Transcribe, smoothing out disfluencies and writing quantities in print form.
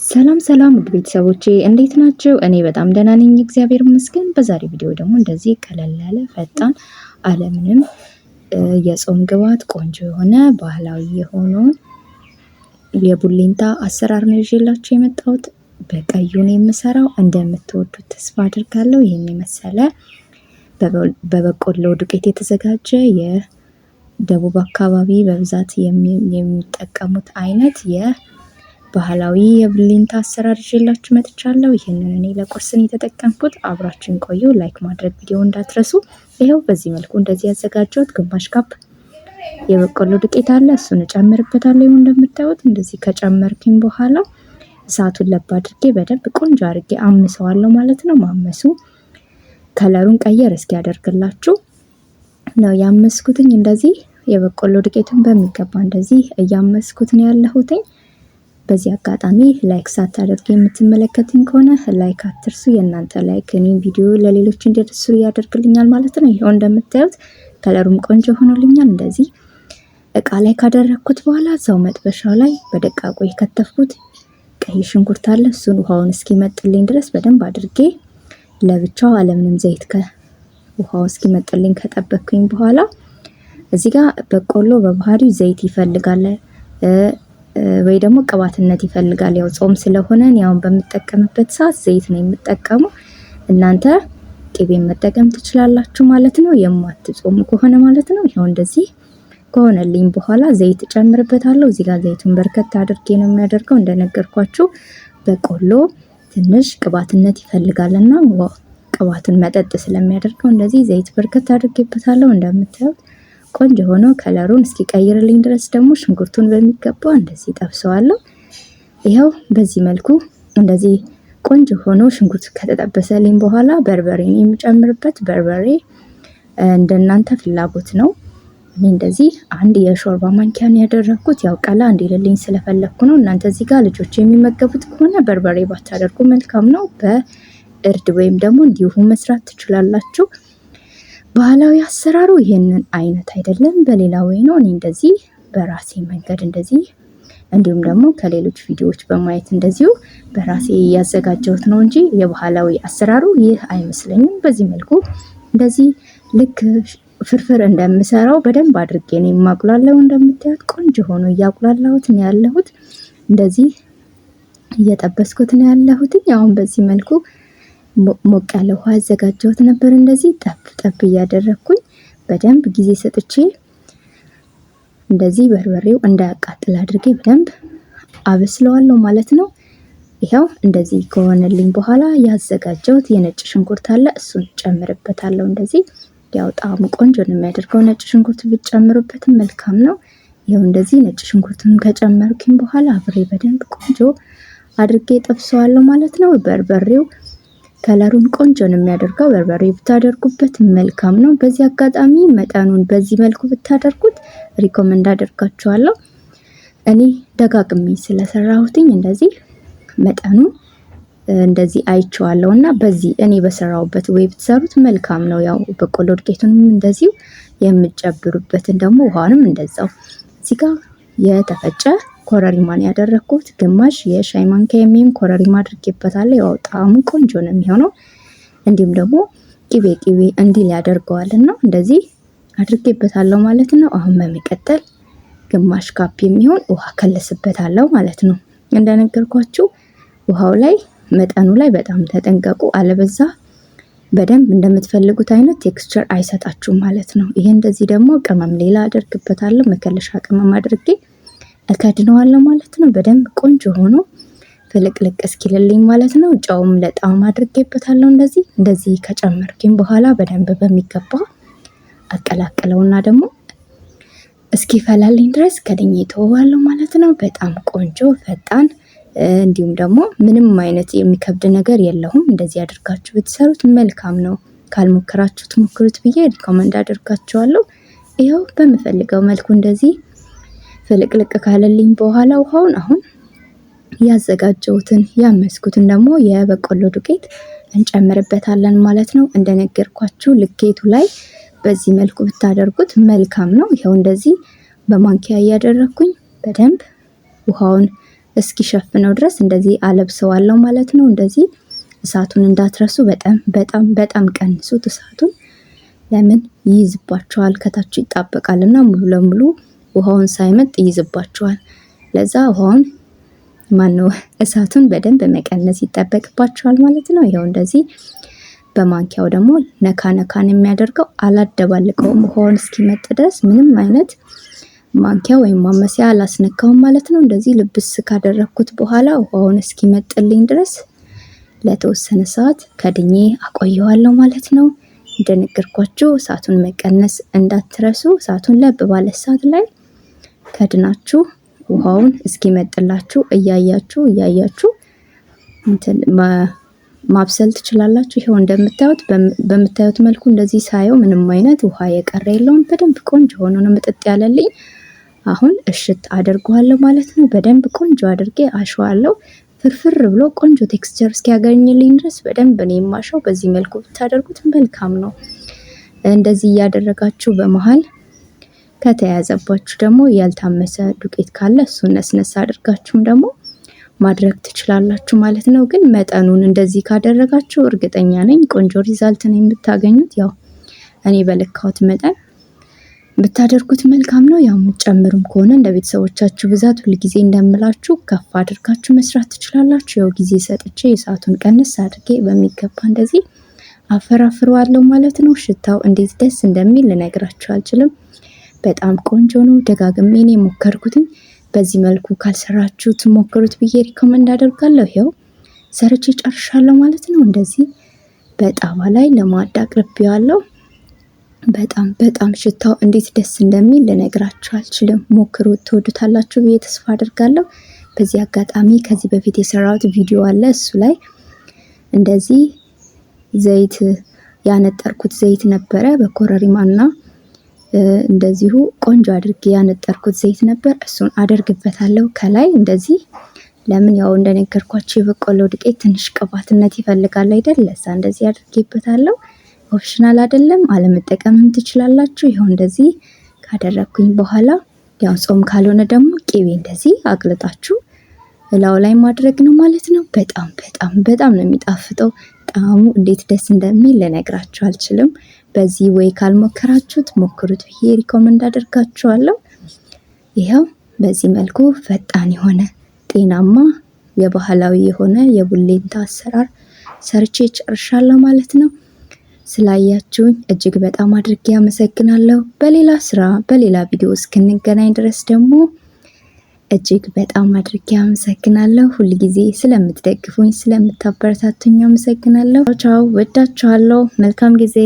ሰላም ሰላም ውድ ቤተሰቦቼ እንዴት ናችሁ? እኔ በጣም ደህና ነኝ፣ እግዚአብሔር ይመስገን። በዛሬ ቪዲዮ ደግሞ እንደዚህ ቀለል ያለ ፈጣን አለምንም የጾም ግብዓት ቆንጆ የሆነ ባህላዊ የሆነውን የቡሌንታ አሰራር ነው ይዤላችሁ የመጣሁት። በቀዩ ነው የምሰራው፣ እንደምትወዱት ተስፋ አድርጋለሁ። ይህን የመሰለ በበቆሎ ዱቄት የተዘጋጀ የደቡብ አካባቢ በብዛት የሚጠቀሙት አይነት ባህላዊ የቡሌንታ አሰራር ይዤላችሁ መጥቻለሁ። ይህንን እኔ ለቁርስ ነው የተጠቀምኩት። አብራችሁን ቆዩ። ላይክ ማድረግ ቪዲዮ እንዳትረሱ። ይኸው በዚህ መልኩ እንደዚህ ያዘጋጀሁት ግማሽ ካፕ የበቆሎ ዱቄት አለ፣ እሱን እጨምርበታለሁ። እንደምታዩት እንደዚህ ከጨመርኩኝ በኋላ እሳቱን ለብ አድርጌ በደንብ ቆንጆ አድርጌ አምሰዋለሁ ማለት ነው። ማመሱ ከለሩን ቀየር እስኪያደርግላችሁ ነው ያመስኩትኝ። እንደዚህ የበቆሎ ዱቄቱን በሚገባ እንደዚህ እያመስኩት ነው ያለሁትኝ። በዚህ አጋጣሚ ላይክ ሳታደርጉ የምትመለከቱኝ ከሆነ ላይክ አትርሱ። የእናንተ ላይክ እኔ ቪዲዮ ለሌሎች እንዲደርሱ ያደርግልኛል ማለት ነው። ይሄው እንደምታዩት ከለሩም ቆንጆ ሆኖልኛል። እንደዚህ እቃ ላይ ካደረኩት በኋላ እዛው መጥበሻው ላይ በደቃቁ የከተፍኩት ቀይ ሽንኩርት አለ። እሱን ውሃውን እስኪመጥልኝ ድረስ በደንብ አድርጌ ለብቻው አለምንም ዘይት ከውሃው እስኪመጥልኝ ከጠበቅኩኝ በኋላ እዚህ ጋር በቆሎ በባህሪው ዘይት ይፈልጋል ወይ ደግሞ ቅባትነት ይፈልጋል። ያው ጾም ስለሆነ ያው በምጠቀምበት ሰዓት ዘይት ነው የምጠቀመው። እናንተ ቅቤን መጠቀም ትችላላችሁ ማለት ነው፣ የማትጾሙ ከሆነ ማለት ነው። ይሄው እንደዚህ ከሆነልኝ በኋላ ዘይት ጨምርበታለሁ። እዚህ ጋር ዘይቱን በርከት አድርጌ ነው የሚያደርገው። እንደነገርኳችሁ በቆሎ ትንሽ ቅባትነት ይፈልጋልና ቅባቱን መጠጥ ስለሚያደርገው እንደዚህ ዘይት በርከት አድርጌበታለሁ። እንደምታዩት ቆንጆ ሆኖ ከለሩን እስኪቀይርልኝ ድረስ ደግሞ ሽንኩርቱን በሚገባ እንደዚህ ጠብሰዋለሁ። ይኸው በዚህ መልኩ እንደዚህ ቆንጆ ሆኖ ሽንኩርት ከተጠበሰልኝ በኋላ በርበሬ የምጨምርበት፣ በርበሬ እንደናንተ ፍላጎት ነው። እኔ እንደዚህ አንድ የሾርባ ማንኪያን ያደረኩት ያው ቀላ እንዲልልኝ ስለፈለኩ ነው። እናንተ እዚህ ጋር ልጆች የሚመገቡት ከሆነ በርበሬ ባታደርጉ መልካም ነው። በእርድ ወይም ደግሞ እንዲሁ መስራት ትችላላችሁ። ባህላዊ አሰራሩ ይሄንን አይነት አይደለም፣ በሌላ ወይ ነው። እኔ እንደዚህ በራሴ መንገድ እንደዚህ እንዲሁም ደግሞ ከሌሎች ቪዲዮዎች በማየት እንደዚሁ በራሴ ያዘጋጀሁት ነው እንጂ የባህላዊ አሰራሩ ይህ አይመስለኝም። በዚህ መልኩ እንደዚህ ልክ ፍርፍር እንደምሰራው በደንብ አድርጌ ነው የማቁላለው። እንደምታዩት ቆንጆ ሆኖ እያቁላላሁት ነው ያለሁት። እንደዚህ እየጠበስኩት ነው ያለሁት። አሁን በዚህ መልኩ ሞቅ ያለ ውሃ አዘጋጀሁት ነበር። እንደዚህ ጠብ እያደረኩኝ በደንብ ጊዜ ሰጥቼ እንደዚህ በርበሬው እንዳያቃጥል አድርጌ በደንብ አበስለዋለሁ ማለት ነው። ይሄው እንደዚህ ከሆነልኝ በኋላ ያዘጋጀሁት የነጭ ሽንኩርት አለ፣ እሱን ጨምርበታለሁ። እንደዚህ ያው ጣዕሙ ቆንጆ ነው የሚያደርገው። ነጭ ሽንኩርት ብትጨምሩበትም መልካም ነው። ይሄው እንደዚህ ነጭ ሽንኩርቱን ከጨመርኩኝ በኋላ አብሬ በደንብ ቆንጆ አድርጌ ጠብሰዋለሁ ማለት ነው። በርበሬው ከለሩን ቆንጆ ነው የሚያደርገው። በርበሬ ብታደርጉበት መልካም ነው። በዚህ አጋጣሚ መጠኑን በዚህ መልኩ ብታደርጉት ሪኮመንድ አደርጋችኋለሁ። እኔ ደጋግሜ ስለሰራሁትኝ እንደዚህ መጠኑን እንደዚህ አይቼዋለሁ እና በዚህ እኔ በሰራሁበት ወይ ብትሰሩት መልካም ነው። ያው በቆሎ ዱቄቱንም እንደዚሁ የምትጨብሩበትን ደግሞ ውሃንም እንደዛው። እዚህ ጋር የተፈጨ ኮረሪማን ያደረኩት ግማሽ የሻይ ማንኪያ የሚሆን ኮረሪማ አድርጌበታለሁ። ያው ጣዕሙ ቆንጆ ነው የሚሆነው። እንዲሁም ደግሞ ቅቤ እንዲል ያደርገዋልና እንደዚህ አድርጌበታለሁ ማለት ነው። አሁን በመቀጠል ግማሽ ካፕ የሚሆን ውሃ ከለስበታለሁ ማለት ነው። እንደነገርኳችሁ ውሃው ላይ መጠኑ ላይ በጣም ተጠንቀቁ፣ አለበዛ በደንብ እንደምትፈልጉት አይነት ቴክስቸር አይሰጣችሁም ማለት ነው። ይሄ እንደዚህ ደግሞ ቅመም ሌላ አደርግበታለሁ፣ መከለሻ ቅመም አድርጌ እከድነዋለሁ ማለት ነው። በደንብ ቆንጆ ሆኖ ፍልቅልቅ እስኪልልኝ ማለት ነው። ጨውም ለጣዕም አድርጌበታለሁ። እንደዚህ ከጨመርኩኝ በኋላ በደንብ በሚገባ አቀላቅለውና ደግሞ እስኪፈላልኝ ድረስ ከድኜ ተወዋለሁ ማለት ነው። በጣም ቆንጆ ፈጣን፣ እንዲሁም ደግሞ ምንም አይነት የሚከብድ ነገር የለውም። እንደዚህ አድርጋችሁ ብትሰሩት መልካም ነው። ካልሞከራችሁት ሞክሩት ብዬ ሪኮመንድ አደርጋችኋለሁ። ይኸው በምፈልገው መልኩ እንደዚህ ፍልቅልቅ ካለልኝ በኋላ ውሃውን አሁን ያዘጋጀሁትን ያመስኩትን ደግሞ የበቆሎ ዱቄት እንጨምርበታለን ማለት ነው። እንደነገርኳችሁ ልኬቱ ላይ በዚህ መልኩ ብታደርጉት መልካም ነው። ይኸው እንደዚህ በማንኪያ እያደረኩኝ በደንብ ውሃውን እስኪሸፍነው ድረስ እንደዚህ አለብሰዋለሁ ማለት ነው። እንደዚህ እሳቱን እንዳትረሱ፣ በጣም ቀንሱት እሳቱን። ለምን ይይዝባቸዋል፣ ከታች ይጣበቃልና ሙሉ ለሙሉ ውሃውን ሳይመጥ ይይዝባቸዋል። ለዛ ውሃውን እሳቱን በደንብ መቀነስ ይጠበቅባቸዋል ማለት ነው። ይኸው እንደዚህ በማንኪያው ደግሞ ነካን የሚያደርገው አላደባልቀውም። ውሃውን እስኪመጥ ድረስ ምንም አይነት ማንኪያ ወይም ማመሲያ አላስነካውም ማለት ነው። እንደዚህ ልብስ ካደረኩት በኋላ ውሃውን እስኪመጥልኝ ድረስ ለተወሰነ ሰዓት ከድኜ አቆየዋለሁ ማለት ነው። እንደነገርኳችሁ እሳቱን መቀነስ እንዳትረሱ። እሳቱን ለብ ባለ ሰዓት ላይ ከድናችሁ ውሃውን እስኪመጥላችሁ እያያችሁ ማብሰል ትችላላችሁ። ይሄው እንደምታዩት በምታዩት መልኩ እንደዚህ ሳየው ምንም አይነት ውሃ የቀረ የለውም። በደንብ ቆንጆ ሆኖ ነው ምጥጥ ያለልኝ። አሁን እሽት አደርገዋለሁ ማለት ነው። በደንብ ቆንጆ አድርጌ አሸዋለሁ። ፍርፍር ብሎ ቆንጆ ቴክስቸር እስኪያገኝልኝ ድረስ በደንብ ነው የማሸው። በዚህ መልኩ ብታደርጉት መልካም ነው። እንደዚህ እያደረጋችሁ በመሃል ከተያዘባችሁ ደግሞ ያልታመሰ ዱቄት ካለ እሱን ነስነስ አድርጋችሁም ደግሞ ማድረግ ትችላላችሁ ማለት ነው። ግን መጠኑን እንደዚህ ካደረጋችሁ እርግጠኛ ነኝ ቆንጆ ሪዛልት ነው የምታገኙት። ያው እኔ በለካሁት መጠን ብታደርጉት መልካም ነው። ያው የምትጨምሩም ከሆነ እንደ ቤተሰቦቻችሁ ብዛት ሁልጊዜ እንደምላችሁ ከፍ አድርጋችሁ መስራት ትችላላችሁ። ያው ጊዜ ሰጥቼ የሰዓቱን ቀንስ አድርጌ በሚገባ እንደዚህ አፈራፍረዋለሁ ማለት ነው። ሽታው እንዴት ደስ እንደሚል ልነግራችሁ አልችልም። በጣም ቆንጆ ነው። ደጋግሜ ነው የሞከርኩትኝ። በዚህ መልኩ ካልሰራችሁት ሞክሩት ብዬ ሪኮመንድ አደርጋለሁ። ይኸው ሰርቼ ጨርሻለሁ ማለት ነው። እንደዚህ በጣባ ላይ ለማዕድ አቅርቤዋለሁ። በጣም ሽታው እንዴት ደስ እንደሚል ልነግራችሁ አልችልም። ሞክሩት፣ ትወዱታላችሁ ብዬ ተስፋ አደርጋለሁ። በዚህ አጋጣሚ ከዚህ በፊት የሰራሁት ቪዲዮ አለ። እሱ ላይ እንደዚህ ዘይት ያነጠርኩት ዘይት ነበረ በኮረሪማና እንደዚሁ ቆንጆ አድርጌ ያነጠርኩት ዘይት ነበር። እሱን አደርግበታለሁ ከላይ እንደዚህ። ለምን ያው እንደነገርኳችሁ የበቆሎ ዱቄት ትንሽ ቅባትነት ይፈልጋል አይደል? ለዛ እንደዚህ አድርጌበታለሁ። ኦፕሽናል አይደለም፣ አለመጠቀምም ትችላላችሁ። ይሄው እንደዚህ ካደረኩኝ በኋላ ያው ጾም ካልሆነ ደግሞ ቅቤ እንደዚህ አቅልጣችሁ እላው ላይ ማድረግ ነው ማለት ነው። በጣም ነው የሚጣፍጠው። ጣዕሙ እንዴት ደስ እንደሚል ልነግራችሁ አልችልም። በዚህ ወይ ካልሞከራችሁት ሞክሩት ብዬ ሪኮመንድ አደርጋችኋለሁ። ይሄው በዚህ መልኩ ፈጣን የሆነ ጤናማ የባህላዊ የሆነ የቡሌንታ አሰራር ሰርቼ ጨርሻለሁ ማለት ነው። ስላያችሁኝ እጅግ በጣም አድርጌ አመሰግናለሁ። በሌላ ስራ በሌላ ቪዲዮ እስክንገናኝ ድረስ ደግሞ እጅግ በጣም አድርጌ አመሰግናለሁ። ሁልጊዜ ስለምትደግፉኝ ስለምታበረታቱኝ አመሰግናለሁ። ቻው፣ ወዳችኋለሁ። መልካም ጊዜ